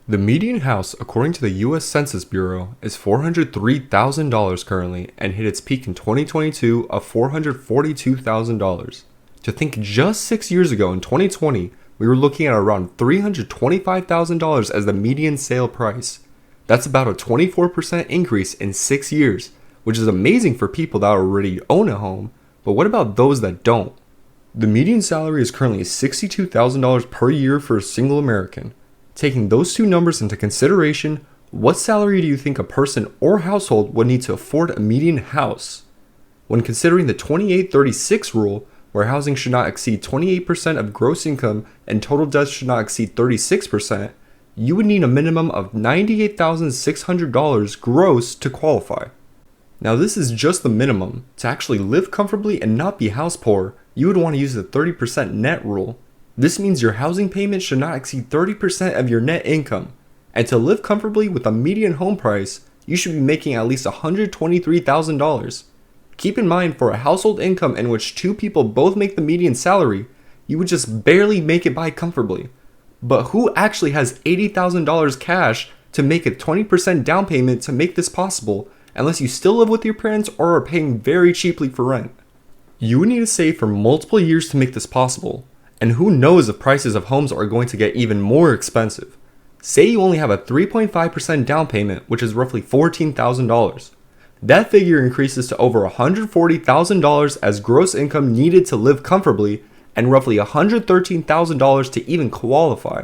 The median house, according to the US Census Bureau, is $403,000 currently and hit its peak in 2022 of $442,000. To think just 6 years ago in 2020, we were looking at around $325,000 as the median sale price. That's about a 24% increase in 6 years, which is amazing for people that already own a home, but what about those that don't? The median salary is currently $62,000 per year for a single American. Taking those two numbers into consideration, what salary do you think a person or household would need to afford a median house? When considering the 28-36 rule, where housing should not exceed 28% of gross income and total debts should not exceed 36%, you would need a minimum of $98,600 gross to qualify. Now this is just the minimum. To actually live comfortably and not be house poor, you would want to use the 30% net rule. This means your housing payment should not exceed 30% of your net income. And to live comfortably with a median home price, you should be making at least $123,000. Keep in mind, for a household income in which two people both make the median salary, you would just barely make it by comfortably. But who actually has $80,000 cash to make a 20% down payment to make this possible, unless you still live with your parents or are paying very cheaply for rent? You would need to save for multiple years to make this possible. And who knows if prices of homes are going to get even more expensive. Say you only have a 3.5% down payment, which is roughly $14,000. That figure increases to over $140,000 as gross income needed to live comfortably, and roughly $113,000 to even qualify.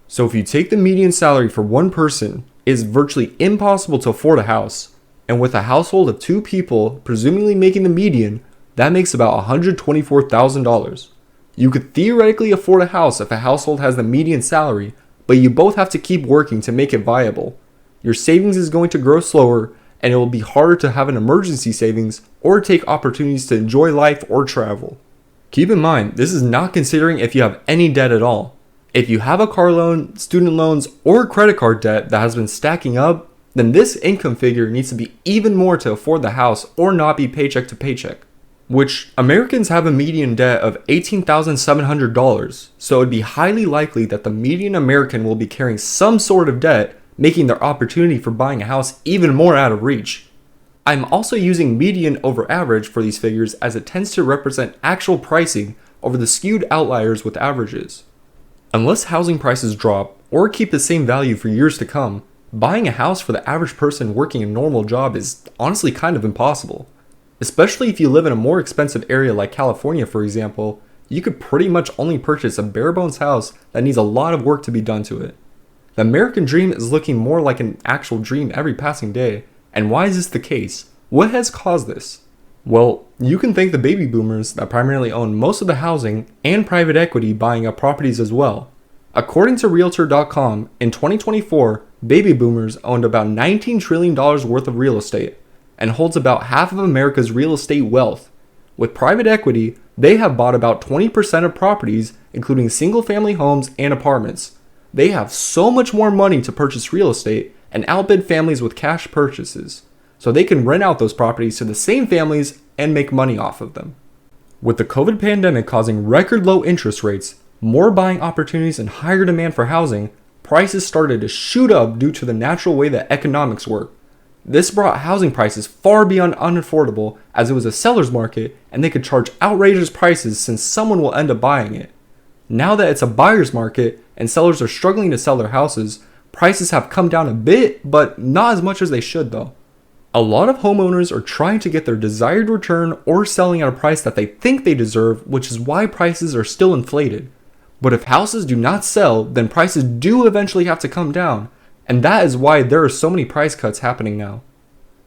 So if you take the median salary for one person, it is virtually impossible to afford a house. And with a household of two people, presumably making the median, that makes about $124,000. You could theoretically afford a house if a household has the median salary, but you both have to keep working to make it viable. Your savings is going to grow slower, and it will be harder to have an emergency savings or take opportunities to enjoy life or travel. Keep in mind, this is not considering if you have any debt at all. If you have a car loan, student loans, or credit card debt that has been stacking up, then this income figure needs to be even more to afford the house or not be paycheck to paycheck. Which Americans have a median debt of $18,700, so it would be highly likely that the median American will be carrying some sort of debt, making their opportunity for buying a house even more out of reach. I'm also using median over average for these figures as it tends to represent actual pricing over the skewed outliers with averages. Unless housing prices drop or keep the same value for years to come, buying a house for the average person working a normal job is honestly kind of impossible. Especially if you live in a more expensive area like California, for example, you could pretty much only purchase a bare bones house that needs a lot of work to be done to it. The American dream is looking more like an actual dream every passing day, and why is this the case? What has caused this? Well, you can thank the baby boomers that primarily own most of the housing and private equity buying up properties as well. According to Realtor.com, in 2024, baby boomers owned about $19 trillion worth of real estate, and holds about half of America's real estate wealth. With private equity, they have bought about 20% of properties, including single-family homes and apartments. They have so much more money to purchase real estate and outbid families with cash purchases, so they can rent out those properties to the same families and make money off of them. With the COVID pandemic causing record low interest rates, more buying opportunities, and higher demand for housing, prices started to shoot up due to the natural way that economics work. This brought housing prices far beyond unaffordable, as it was a seller's market and they could charge outrageous prices since someone will end up buying it. Now that it's a buyer's market and sellers are struggling to sell their houses, prices have come down a bit, but not as much as they should though. A lot of homeowners are trying to get their desired return or selling at a price that they think they deserve, which is why prices are still inflated. But if houses do not sell, then prices do eventually have to come down. And that is why there are so many price cuts happening now.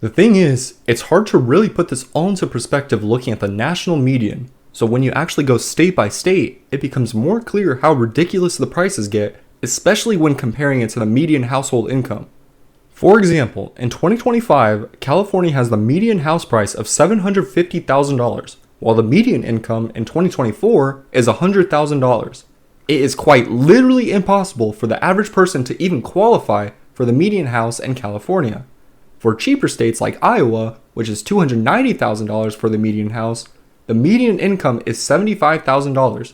The thing is, it's hard to really put this all into perspective looking at the national median. So when you actually go state by state, it becomes more clear how ridiculous the prices get, especially when comparing it to the median household income. For example, in 2025, California has the median house price of $750,000, while the median income in 2024 is $100,000. It is quite literally impossible for the average person to even qualify for the median house in California. For cheaper states like Iowa, which is $290,000 for the median house, the median income is $75,000.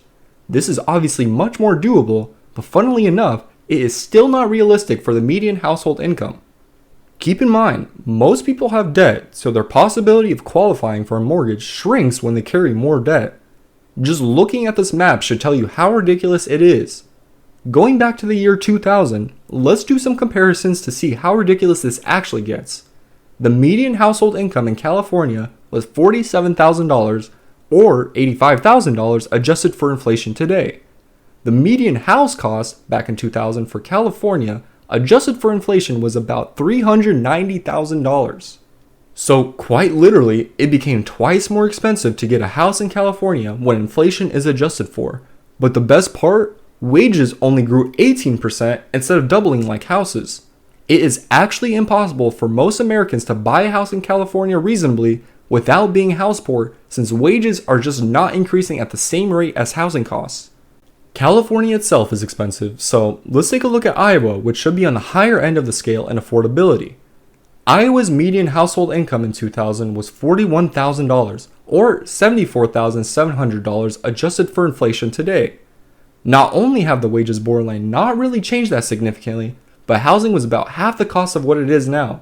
This is obviously much more doable, but funnily enough, it is still not realistic for the median household income. Keep in mind, most people have debt, so their possibility of qualifying for a mortgage shrinks when they carry more debt. Just looking at this map should tell you how ridiculous it is. Going back to the year 2000, let's do some comparisons to see how ridiculous this actually gets. The median household income in California was $47,000 or $85,000 adjusted for inflation today. The median house cost back in 2000 for California adjusted for inflation was about $390,000. So quite literally, it became twice more expensive to get a house in California when inflation is adjusted for. But the best part, wages only grew 18% instead of doubling like houses. It is actually impossible for most Americans to buy a house in California reasonably without being house poor, since wages are just not increasing at the same rate as housing costs. California itself is expensive, so let's take a look at Iowa, which should be on the higher end of the scale in affordability. Iowa's median household income in 2000 was $41,000 or $74,700 adjusted for inflation today. Not only have the wages borderline not really changed that significantly, but housing was about half the cost of what it is now.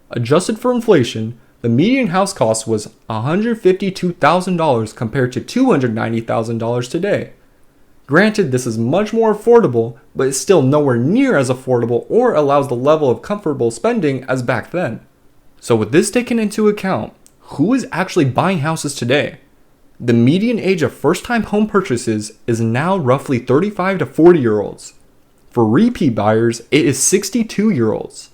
Adjusted for inflation, the median house cost was $152,000 compared to $290,000 today. Granted, this is much more affordable, but it's still nowhere near as affordable or allows the level of comfortable spending as back then. So with this taken into account, who is actually buying houses today? The median age of first-time home purchases is now roughly 35 to 40-year-olds. For repeat buyers, it is 62-year-olds.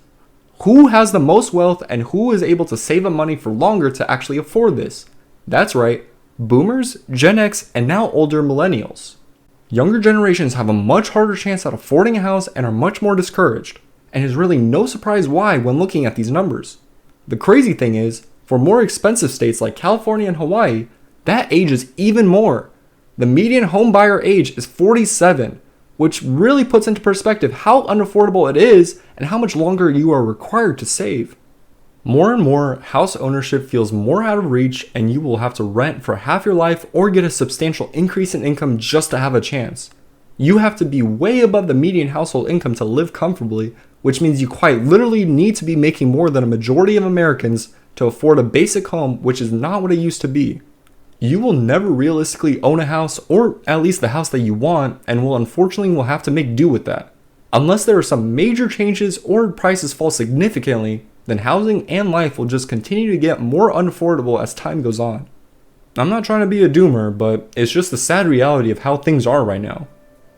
Who has the most wealth and who is able to save up money for longer to actually afford this? That's right, boomers, Gen X, and now older millennials. Younger generations have a much harder chance at affording a house and are much more discouraged, and it's really no surprise why when looking at these numbers. The crazy thing is, for more expensive states like California and Hawaii, that age is even more. The median home buyer age is 47, which really puts into perspective how unaffordable it is and how much longer you are required to save. More and more, house ownership feels more out of reach, and you will have to rent for half your life or get a substantial increase in income just to have a chance. You have to be way above the median household income to live comfortably, which means you quite literally need to be making more than a majority of Americans to afford a basic home, which is not what it used to be. You will never realistically own a house, or at least the house that you want, and will have to make do with that. Unless there are some major changes or prices fall significantly, then housing and life will just continue to get more unaffordable as time goes on. I'm not trying to be a doomer, but it's just the sad reality of how things are right now.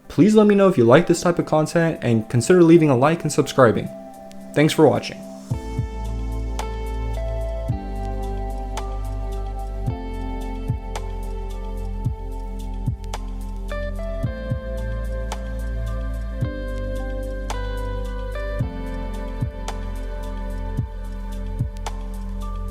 Please let me know if you like this type of content and consider leaving a like and subscribing. Thanks for watching.